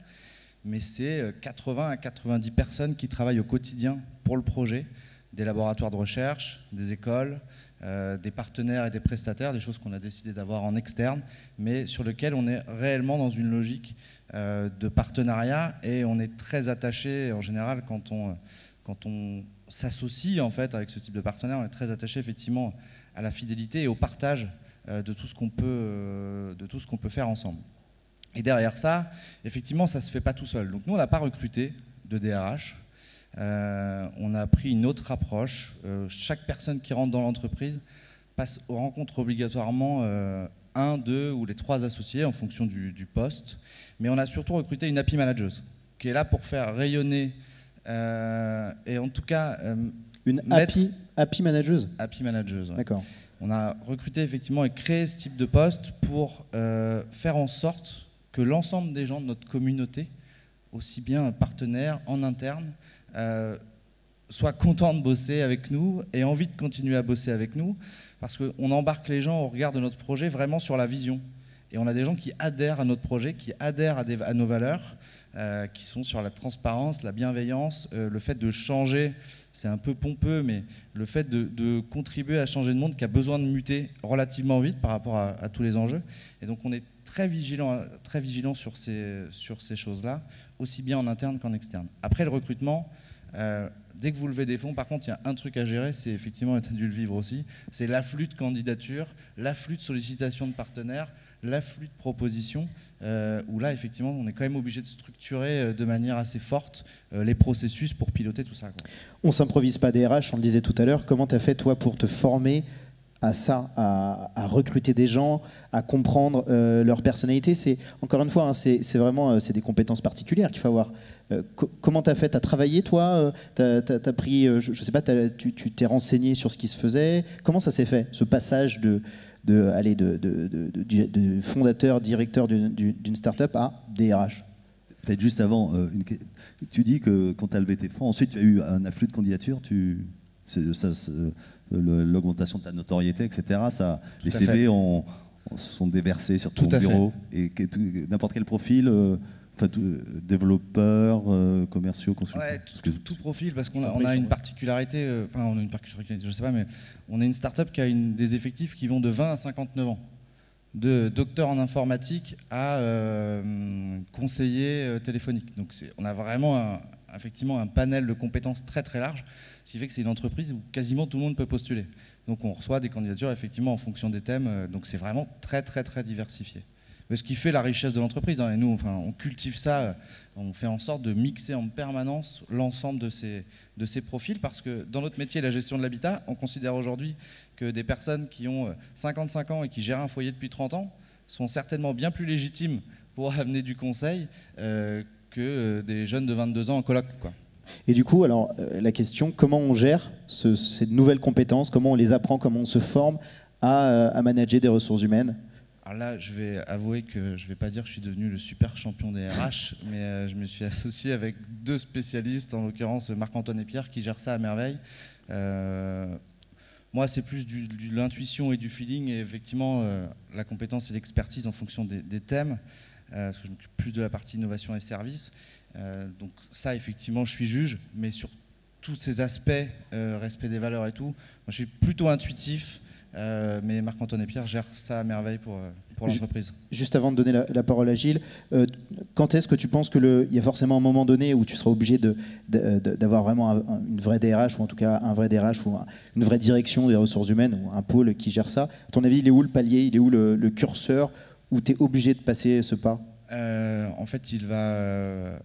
mais c'est 80 à 90 personnes qui travaillent au quotidien pour le projet. Des laboratoires de recherche, des écoles, des partenaires et des prestataires, des choses qu'on a décidé d'avoir en externe, mais sur lesquelles on est réellement dans une logique de partenariat et on est très attaché, en général, quand on s'associe en fait avec ce type de partenaire, on est très attaché effectivement à la fidélité et au partage de tout ce qu'on peut faire ensemble. Et derrière ça, effectivement, ça ne se fait pas tout seul. Donc nous, on n'a pas recruté de DRH. On a pris une autre approche. Chaque personne qui rentre dans l'entreprise passe aux rencontres obligatoirement 1, 2 ou les 3 associés en fonction du poste. Mais on a surtout recruté une API manager qui est là pour faire rayonner et en tout cas une API manager. API manager, ouais. D'accord. On a recruté effectivement et créé ce type de poste pour faire en sorte que l'ensemble des gens de notre communauté aussi bien partenaires en interne, soient contents de bosser avec nous et envie de continuer à bosser avec nous, parce qu'on embarque les gens au regard de notre projet vraiment sur la vision. Et on a des gens qui adhèrent à notre projet, qui adhèrent à nos valeurs, qui sont sur la transparence, la bienveillance, le fait de changer, c'est un peu pompeux, mais le fait de contribuer à changer le monde qui a besoin de muter relativement vite par rapport à tous les enjeux. Et donc on est très vigilant sur ces choses-là, aussi bien en interne qu'en externe. Après le recrutement, dès que vous levez des fonds, par contre, il y a un truc à gérer, c'est effectivement, tu as dû le vivre aussi, c'est l'afflux de candidatures, l'afflux de sollicitations de partenaires, l'afflux de propositions, où là, effectivement, on est quand même obligé de structurer de manière assez forte les processus pour piloter tout ça, quoi. On ne s'improvise pas des RH, on le disait tout à l'heure. Comment tu as fait, toi, pour te former à ça, à recruter des gens, à comprendre leur personnalité? C'est, encore une fois, hein, c'est vraiment c'est des compétences particulières qu'il faut avoir. Comment tu as fait? Tu as travaillé, toi? Tu as pris, je ne sais pas, tu t'es renseigné sur ce qui se faisait? Comment ça s'est fait, ce passage de fondateur, directeur d'une start-up à DRH? Peut-être juste avant, tu dis que quand tu as levé tes fonds, ensuite tu as eu un afflux de candidatures, l'augmentation de ta notoriété, etc. Les CV se sont déversés sur ton bureau. Et n'importe quel profil, développeurs, commerciaux, consultants. Ouais, tout profil, parce qu'on a une particularité, je sais pas, mais on est une start-up qui a des effectifs qui vont de 20 à 59 ans. De docteur en informatique à conseiller téléphonique. Donc on a vraiment effectivement un panel de compétences très très large, ce qui fait que c'est une entreprise où quasiment tout le monde peut postuler. Donc on reçoit des candidatures effectivement en fonction des thèmes, donc c'est vraiment très très très diversifié. Mais ce qui fait la richesse de l'entreprise, hein, et nous on cultive ça, on fait en sorte de mixer en permanence l'ensemble de ces profils, parce que dans notre métier, la gestion de l'habitat, on considère aujourd'hui que des personnes qui ont 55 ans et qui gèrent un foyer depuis 30 ans sont certainement bien plus légitimes pour amener du conseil que des jeunes de 22 ans en coloc, quoi. Et du coup, alors, la question, comment on gère ces nouvelles compétences, comment on les apprend, comment on se forme à manager des ressources humaines? Alors là, je vais avouer que je ne vais pas dire que je suis devenu le super champion des RH, mais je me suis associé avec deux spécialistes, en l'occurrence Marc-Antoine et Pierre, qui gèrent ça à merveille. Moi, c'est plus de l'intuition et du feeling, et effectivement, la compétence et l'expertise en fonction des thèmes, parce que je m'occupe plus de la partie innovation et services. Donc ça, effectivement, je suis juge, mais sur tous ces aspects, respect des valeurs et tout, moi, je suis plutôt intuitif. Mais Marc-Antoine et Pierre gèrent ça à merveille pour l'entreprise. Juste avant de donner la parole à Gilles, quand est-ce que tu penses qu'il y a forcément un moment donné où tu seras obligé d'avoir vraiment une vraie DRH, ou en tout cas un vrai DRH, ou une vraie direction des ressources humaines, ou un pôle qui gère ça? À ton avis, il est où le palier, il est où le curseur où tu es obligé de passer ce pas? En fait, il va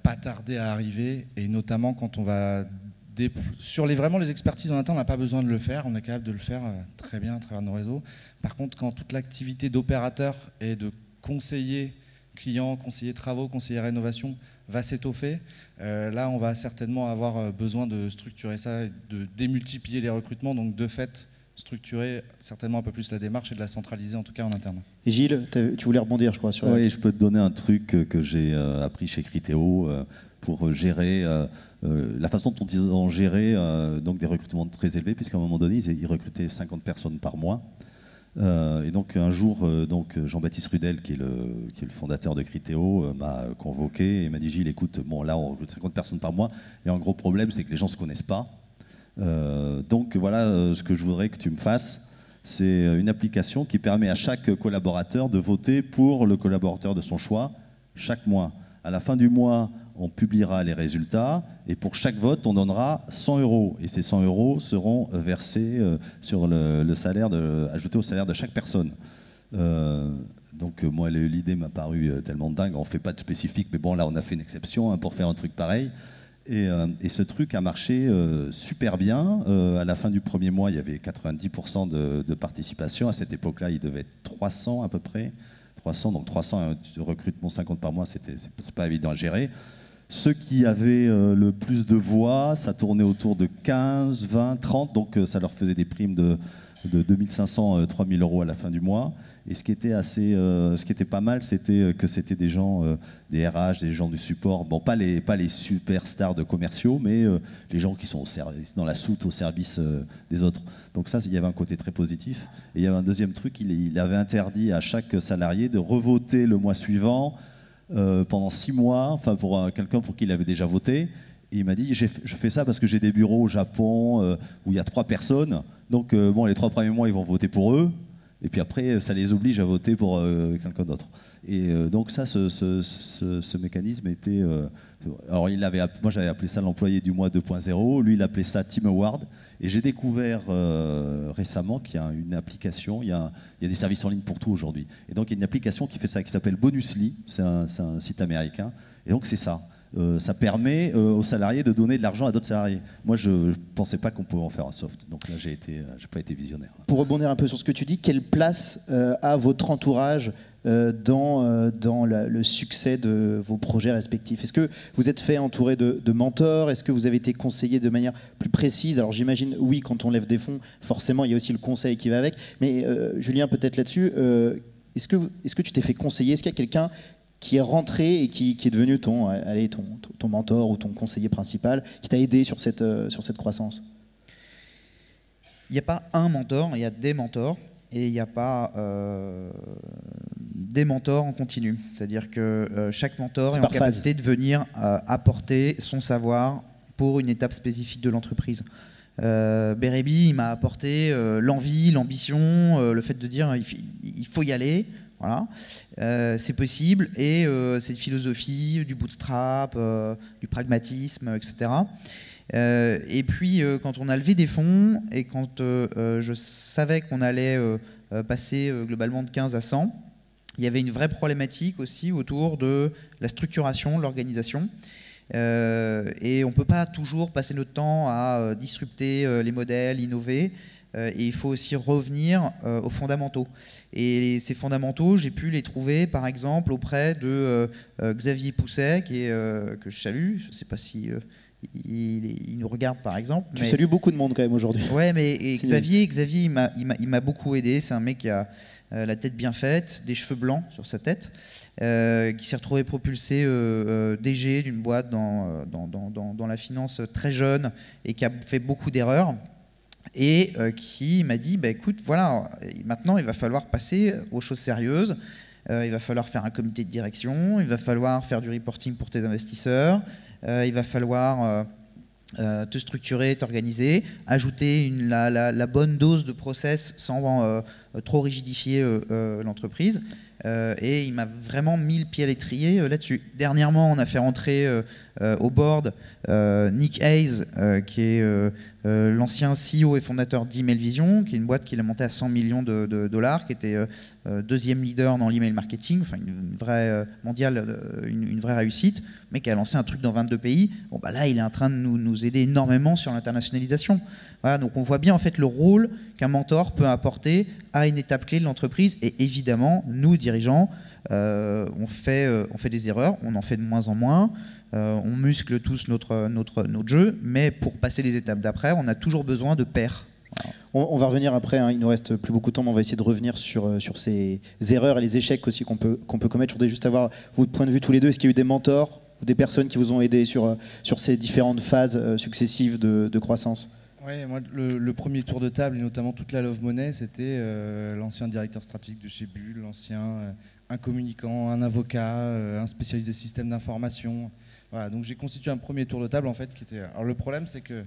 pas tarder à arriver, et notamment quand on va... Sur vraiment les expertises en interne, on n'a pas besoin de le faire, on est capable de le faire très bien à travers nos réseaux. Par contre, quand toute l'activité d'opérateur et de conseiller client, conseiller travaux, conseiller rénovation va s'étoffer, là on va certainement avoir besoin de structurer ça, de démultiplier les recrutements, donc de fait structurer certainement un peu plus la démarche et de la centraliser en tout cas en interne. Et Gilles, tu voulais rebondir, je crois, sur... Oui, je peux te donner un truc que j'ai appris chez Criteo pour gérer la façon dont ils ont géré donc des recrutements très élevés, puisqu'à un moment donné, ils recrutaient 50 personnes par mois. Et donc un jour, Jean-Baptiste Rudel, qui est le fondateur de Criteo, m'a convoqué et m'a dit: Gilles, écoute, bon là on recrute 50 personnes par mois, et un gros problème, c'est que les gens ne se connaissent pas. Donc voilà, ce que je voudrais que tu me fasses, c'est une application qui permet à chaque collaborateur de voter pour le collaborateur de son choix chaque mois. À la fin du mois, on publiera les résultats, et pour chaque vote, on donnera 100 €. Et ces 100 € seront versés sur le salaire ajouté au salaire de chaque personne. Donc moi, l'idée m'a paru tellement dingue. On ne fait pas de spécifique, mais bon, là, on a fait une exception pour faire un truc pareil. Et ce truc a marché super bien. À la fin du premier mois, il y avait 90% de participation. À cette époque-là, il devait être 300 à peu près. 300, donc 300 recrutements 50 par mois, c'est pas évident à gérer. Ceux qui avaient le plus de voix, ça tournait autour de 15, 20, 30, donc ça leur faisait des primes de 2500, 3000 € à la fin du mois. Et ce qui était pas mal, c'était que c'était des gens, des RH, des gens du support, bon, pas les superstars de commerciaux, mais les gens qui sont dans la soute au service des autres. Donc ça, il y avait un côté très positif. Et il y avait un deuxième truc, il avait interdit à chaque salarié de revoter le mois suivant pendant 6 mois, enfin pour quelqu'un pour qui il avait déjà voté. Et il m'a dit, je fais ça parce que j'ai des bureaux au Japon où il y a 3 personnes. Donc bon, les 3 premiers mois, ils vont voter pour eux. Et puis après, ça les oblige à voter pour quelqu'un d'autre. Et donc ça, ce mécanisme était... alors moi, j'avais appelé ça l'employé du mois 2.0. Lui, il appelait ça Team Award. Et j'ai découvert récemment qu'il y a une application, il y a des services en ligne pour tout aujourd'hui. Et donc, il y a une application qui fait ça, qui s'appelle Bonusly. C'est un site américain. Et donc, c'est ça. Ça permet aux salariés de donner de l'argent à d'autres salariés. Moi, je ne pensais pas qu'on pouvait en faire un soft. Donc là, j'ai pas été visionnaire. Pour rebondir un peu sur ce que tu dis, quelle place a votre entourage dans le succès de vos projets respectifs? Est-ce que vous êtes fait entourer de mentors? Est-ce que vous avez été conseillé de manière plus précise? Alors j'imagine, oui, quand on lève des fonds, forcément, il y a aussi le conseil qui va avec. Mais Julien, peut-être là-dessus, est-ce que tu t'es fait conseiller? Est-ce qu'il y a quelqu'un qui est rentré et qui est devenu ton mentor ou ton conseiller principal, qui t'a aidé sur cette croissance? Il n'y a pas un mentor, il y a des mentors, et il n'y a pas des mentors en continu. C'est-à-dire que chaque mentor est en capacité de venir apporter son savoir pour une étape spécifique de l'entreprise. Bérébi, il m'a apporté l'envie, l'ambition, le fait de dire il faut y aller. Voilà, c'est possible, et cette philosophie du bootstrap, du pragmatisme, etc. Et puis quand on a levé des fonds et quand je savais qu'on allait passer globalement de 15 à 100, il y avait une vraie problématique aussi autour de la structuration, de l'organisation. Et on ne peut pas toujours passer notre temps à disrupter les modèles, innover. Et il faut aussi revenir aux fondamentaux. Et ces fondamentaux, j'ai pu les trouver, par exemple, auprès de Xavier Pousset, que je salue. Je ne sais pas si il nous regarde, par exemple. Tu salues beaucoup de monde quand même aujourd'hui. Ouais, mais Xavier, il m'a beaucoup aidé. C'est un mec qui a la tête bien faite, des cheveux blancs sur sa tête, qui s'est retrouvé propulsé DG d'une boîte dans la finance très jeune et qui a fait beaucoup d'erreurs. Et qui m'a dit, bah, écoute, voilà, maintenant il va falloir passer aux choses sérieuses, il va falloir faire un comité de direction, il va falloir faire du reporting pour tes investisseurs, il va falloir te structurer, t'organiser, ajouter la bonne dose de process sans trop rigidifier l'entreprise. Et il m'a vraiment mis le pied à l'étrier là-dessus. Dernièrement, on a fait rentrer au board Nick Hayes, qui est l'ancien CEO et fondateur d'Email Vision, qui est une boîte qu'il a montée à 100 millions de dollars, qui était deuxième leader dans l'email marketing, enfin une vraie mondiale, une vraie réussite, mais qui a lancé un truc dans 22 pays. Bon, bah là, il est en train de nous aider énormément sur l'internationalisation. Voilà, donc on voit bien en fait le rôle qu'un mentor peut apporter à une étape clé de l'entreprise. Et évidemment, nous, dirigeants, on fait des erreurs, on en fait de moins en moins. On muscle tous notre jeu, mais pour passer les étapes d'après, on a toujours besoin de pairs. Voilà. On va revenir après, hein, il nous reste plus beaucoup de temps, mais on va essayer de revenir sur ces erreurs et les échecs aussi qu'on peut commettre. Je voudrais juste avoir votre point de vue tous les deux. Est-ce qu'il y a eu des mentors ou des personnes qui vous ont aidé sur ces différentes phases successives de croissance? Ouais, moi, le premier tour de table, et notamment toute la Love Money, c'était l'ancien directeur stratégique de chez Bull, un communicant, un avocat, un spécialiste des systèmes d'information. Voilà, donc j'ai constitué un premier tour de table en fait qui était. Alors le problème c'est que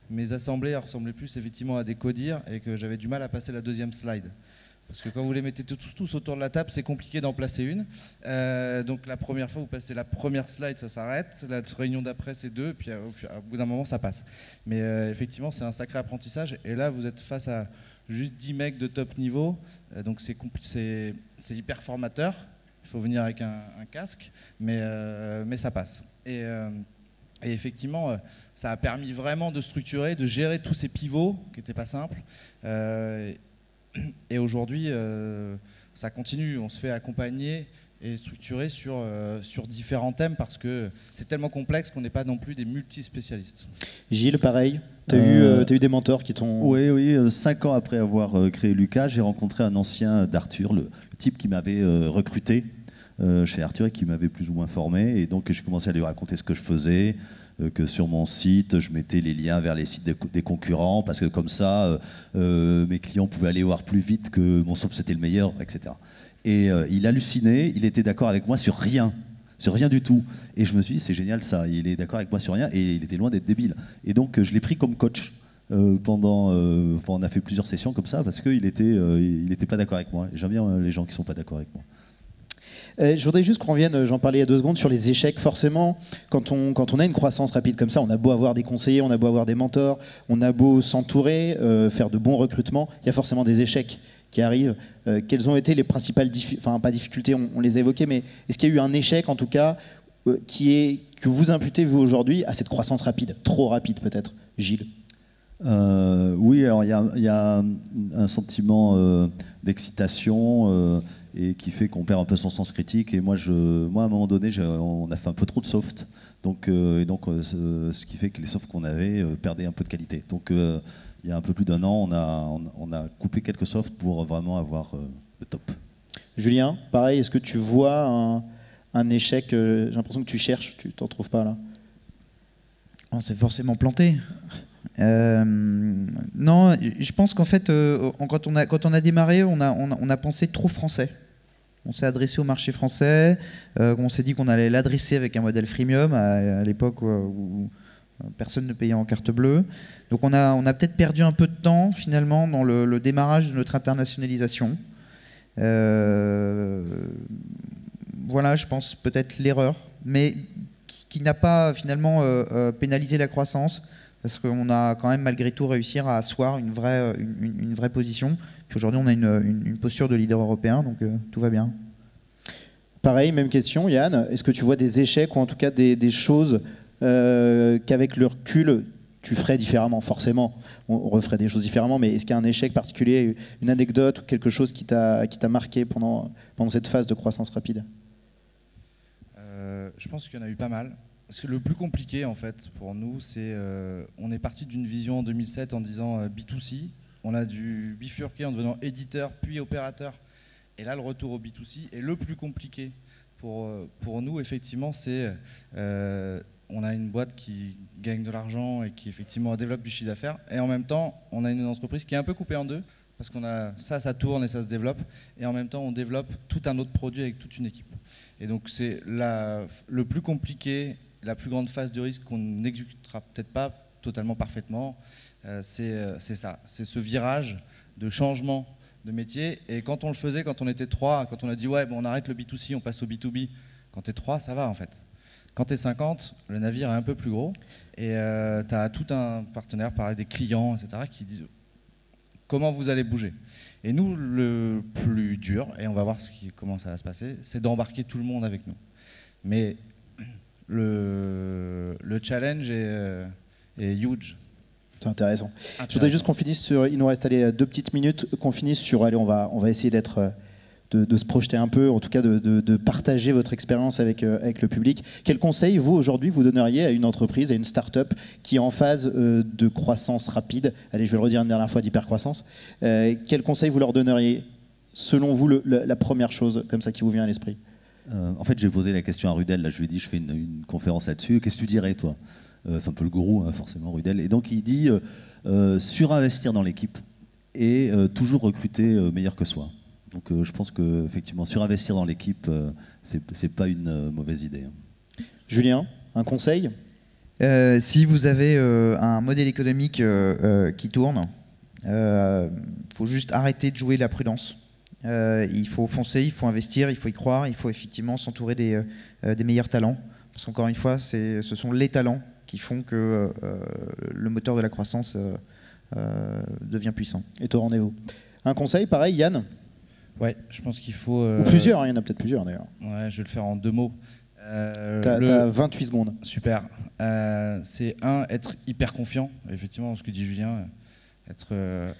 mes assemblées ressemblaient plus effectivement à des codires et que j'avais du mal à passer la deuxième slide. Parce que quand vous les mettez tous autour de la table, c'est compliqué d'en placer une. Donc la première fois, vous passez la première slide, ça s'arrête. La réunion d'après, c'est 2, puis au bout d'un moment, ça passe. Mais effectivement, c'est un sacré apprentissage. Et là, vous êtes face à juste 10 mecs de top niveau. Donc c'est hyper formateur. Il faut venir avec un casque, mais ça passe. Et effectivement, ça a permis vraiment de structurer, de gérer tous ces pivots qui n'étaient pas simples. Et aujourd'hui, ça continue. On se fait accompagner et structuré sur différents thèmes parce que c'est tellement complexe qu'on n'est pas non plus des multispécialistes. Gilles, pareil, tu as eu des mentors qui t'ont... Oui, 5 ans après avoir créé Lucas, j'ai rencontré un ancien d'Arthur, le type qui m'avait recruté chez Arthur et qui m'avait plus ou moins formé. Et donc j'ai commencé à lui raconter ce que je faisais, que sur mon site, je mettais les liens vers les sites des concurrents, parce que comme ça, mes clients pouvaient aller voir plus vite que mon soft c'était le meilleur, etc. Et il hallucinait, il était d'accord avec moi sur rien du tout. Et je me suis dit, c'est génial ça, il est d'accord avec moi sur rien, et il était loin d'être débile. Et donc je l'ai pris comme coach. On a fait plusieurs sessions comme ça, parce qu'il était pas d'accord avec moi. J'aime bien les gens qui sont pas d'accord avec moi. Je voudrais juste qu'on revienne, j'en parlais il y a 2 secondes, sur les échecs. Forcément, quand on a une croissance rapide comme ça, on a beau avoir des conseillers, on a beau avoir des mentors, on a beau s'entourer, faire de bons recrutements, il y a forcément des échecs qui arrivent. Quelles ont été les principales pas difficultés, on les a évoquées, mais est-ce qu'il y a eu un échec en tout cas que vous imputez vous aujourd'hui à cette croissance rapide, trop rapide peut-être, Gilles? Oui, alors il y a un sentiment d'excitation et qui fait qu'on perd un peu son sens critique. Et moi, à un moment donné, on a fait un peu trop de soft, ce qui fait que les softs qu'on avait perdaient un peu de qualité. Donc il y a un peu plus d'1 an, on a coupé quelques softs pour vraiment avoir le top. Julien, pareil, est-ce que tu vois un échec? J'ai l'impression que tu cherches, tu t'en trouves pas là. On s'est forcément planté. Non, je pense qu'en fait, quand on a démarré, on a pensé trop français. On s'est adressé au marché français, on s'est dit qu'on allait l'adresser avec un modèle freemium à l'époque où personne ne payait en carte bleue. Donc on a peut-être perdu un peu de temps finalement dans le démarrage de notre internationalisation. Voilà, je pense peut-être l'erreur, mais qui n'a pas finalement pénalisé la croissance, parce qu'on a quand même malgré tout réussi à asseoir une vraie position. Puis aujourd'hui, on a une posture de leader européen, donc tout va bien. Pareil, même question, Yann. Est-ce que tu vois des échecs ou en tout cas des choses qu'avec le recul, tu ferais différemment? Forcément, on referait des choses différemment, mais est-ce qu'il y a un échec particulier, une anecdote ou quelque chose qui t'a marqué pendant cette phase de croissance rapide? Je pense qu'il y en a eu pas mal. Parce que le plus compliqué, en fait, pour nous, c'est on est parti d'une vision en 2007 en disant B2C. On a dû bifurquer en devenant éditeur, puis opérateur. Et là, le retour au B2C. Et le plus compliqué pour nous, effectivement, c'est on a une boîte qui gagne de l'argent et qui, effectivement, développe du chiffre d'affaires. Et en même temps, on a une entreprise qui est un peu coupée en deux. Parce qu'on a ça tourne et ça se développe. Et en même temps, on développe tout un autre produit avec toute une équipe. Et donc, c'est le plus compliqué, la plus grande phase de risque qu'on n'exécutera peut-être pas totalement parfaitement, c'est ça, c'est ce virage de changement de métier. Et quand on le faisait, quand on était 3, quand on a dit ouais, bon, on arrête le B2C, on passe au B2B, quand tu es 3, ça va en fait. Quand tu es 50, le navire est un peu plus gros et tu as tout un partenaire, pareil, des clients, etc., qui disent comment vous allez bouger. Et nous, le plus dur, et on va voir comment ça va se passer, c'est d'embarquer tout le monde avec nous. Mais le challenge est huge. C'est intéressant. Je voudrais juste qu'on finisse sur, il nous reste 2 petites minutes, qu'on finisse sur, allez, on va essayer de se projeter un peu, en tout cas de partager votre expérience avec le public. Quel conseil, vous, aujourd'hui, vous donneriez à une entreprise, à une start-up qui est en phase de croissance rapide? Allez, je vais le redire une dernière fois, d'hypercroissance. Quel conseil vous leur donneriez, selon vous, la première chose comme ça qui vous vient à l'esprit? En fait, j'ai posé la question à Rudel, là, je lui ai dit, je fais une conférence là-dessus, qu'est-ce que tu dirais, toi? C'est un peu le gourou, hein, forcément, Rudel. Et donc, il dit surinvestir dans l'équipe et toujours recruter meilleur que soi. Donc, je pense qu'effectivement, surinvestir dans l'équipe, c'est pas une mauvaise idée. Julien, un conseil? Si vous avez un modèle économique qui tourne, il faut juste arrêter de jouer la prudence. Il faut foncer, il faut investir, il faut y croire, il faut effectivement s'entourer des meilleurs talents. Parce qu'encore une fois, ce sont les talents qui font que le moteur de la croissance devient puissant. Et au rendez-vous. Un conseil, pareil, Yann? Ouais, je pense qu'il faut... Ou plusieurs, hein, il y en a peut-être plusieurs d'ailleurs. Ouais, je vais le faire en 2 mots. T'as 28 secondes. Super. C'est être hyper confiant. Effectivement, ce que dit Julien, être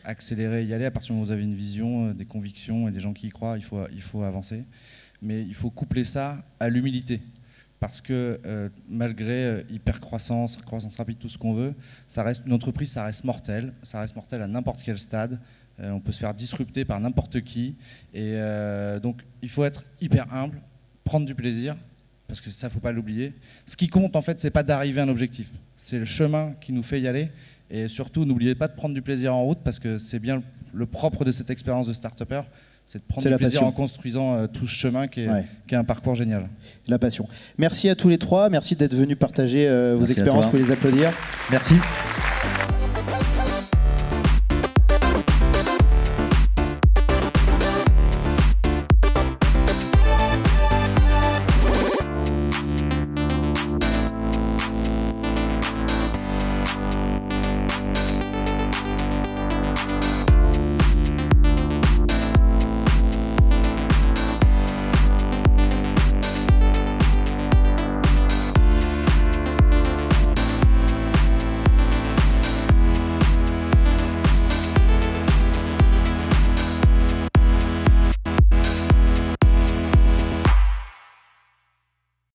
accéléré, y aller. À partir du moment où vous avez une vision, des convictions et des gens qui y croient, il faut avancer. Mais il faut coupler ça à l'humilité. Parce que malgré hyper-croissance, croissance rapide, tout ce qu'on veut, une entreprise, ça reste mortel. Ça reste mortel à n'importe quel stade. On peut se faire disrupter par n'importe qui. Et donc, il faut être hyper humble, prendre du plaisir, parce que ça, il ne faut pas l'oublier. Ce qui compte, en fait, ce n'est pas d'arriver à un objectif. C'est le chemin qui nous fait y aller. Et surtout, n'oubliez pas de prendre du plaisir en route, parce que c'est bien le propre de cette expérience de start-upper, c'est de prendre du plaisir en construisant tout ce chemin qui est un parcours génial. La passion. Merci à tous les trois. Merci d'être venus partager vos expériences. Vous pouvez les applaudir. Merci.